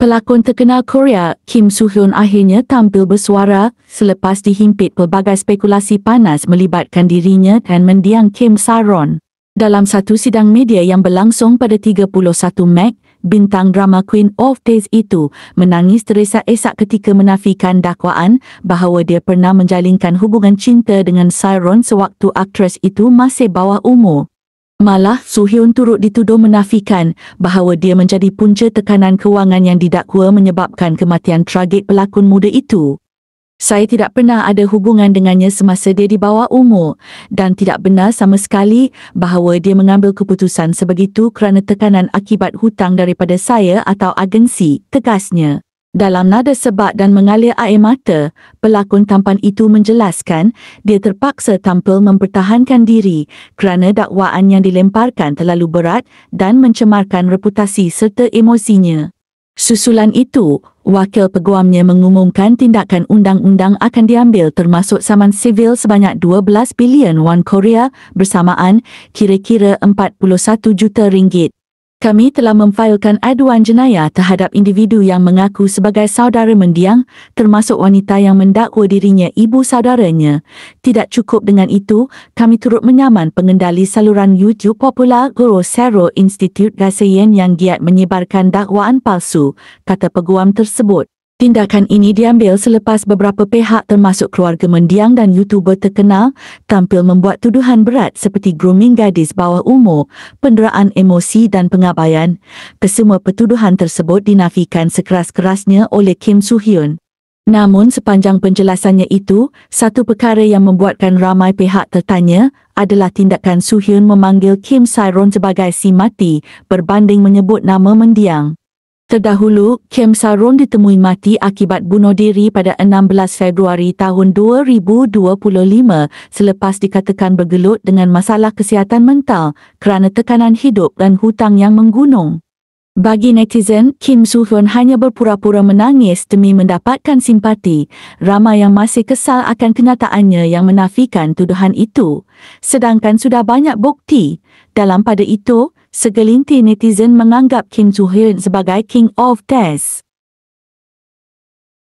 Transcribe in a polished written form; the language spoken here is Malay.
Pelakon terkenal Korea Kim Soo Hyun akhirnya tampil bersuara selepas dihimpit pelbagai spekulasi panas melibatkan dirinya dan mendiang Kim Sa-ron. Dalam satu sidang media yang berlangsung pada 31 Mac, bintang drama Queen of Days itu menangis teresak-esak ketika menafikan dakwaan bahawa dia pernah menjalinkan hubungan cinta dengan Sa-ron sewaktu aktris itu masih bawah umur. Malah, Soo Hyun turut dituduh menafikan bahawa dia menjadi punca tekanan kewangan yang didakwa menyebabkan kematian tragik pelakon muda itu. Saya tidak pernah ada hubungan dengannya semasa dia di bawah umur dan tidak benar sama sekali bahawa dia mengambil keputusan sebegitu kerana tekanan akibat hutang daripada saya atau agensi, tegasnya. Dalam nada sebab dan mengalir air mata, pelakon tampan itu menjelaskan dia terpaksa tampil mempertahankan diri kerana dakwaan yang dilemparkan terlalu berat dan mencemarkan reputasi serta emosinya. Susulan itu, wakil peguamnya mengumumkan tindakan undang-undang akan diambil termasuk saman sivil sebanyak 12 bilion won Korea bersamaan kira-kira 41 juta ringgit. Kami telah memfailkan aduan jenayah terhadap individu yang mengaku sebagai saudara mendiang, termasuk wanita yang mendakwa dirinya ibu saudaranya. Tidak cukup dengan itu, kami turut menyaman pengendali saluran YouTube popular Guru Sero Institute Gaseyen yang giat menyebarkan dakwaan palsu, kata peguam tersebut. Tindakan ini diambil selepas beberapa pihak termasuk keluarga mendiang dan YouTuber terkenal tampil membuat tuduhan berat seperti grooming gadis bawah umur, penderaan emosi dan pengabaian. Kesemua pertuduhan tersebut dinafikan sekeras-kerasnya oleh Kim Soo Hyun. Namun sepanjang penjelasannya itu, satu perkara yang membuatkan ramai pihak tertanya adalah tindakan Soo Hyun memanggil Kim Sa-ron sebagai si mati berbanding menyebut nama mendiang. Terdahulu, Kim Sa-ron ditemui mati akibat bunuh diri pada 16 Februari tahun 2025 selepas dikatakan bergelut dengan masalah kesihatan mental kerana tekanan hidup dan hutang yang menggunung. Bagi netizen, Kim Soo Hyun hanya berpura-pura menangis demi mendapatkan simpati. Ramai yang masih kesal akan kenyataannya yang menafikan tuduhan itu. Sedangkan sudah banyak bukti. Dalam pada itu, segelintir netizen menganggap Kim Soo Hyun sebagai King of Days.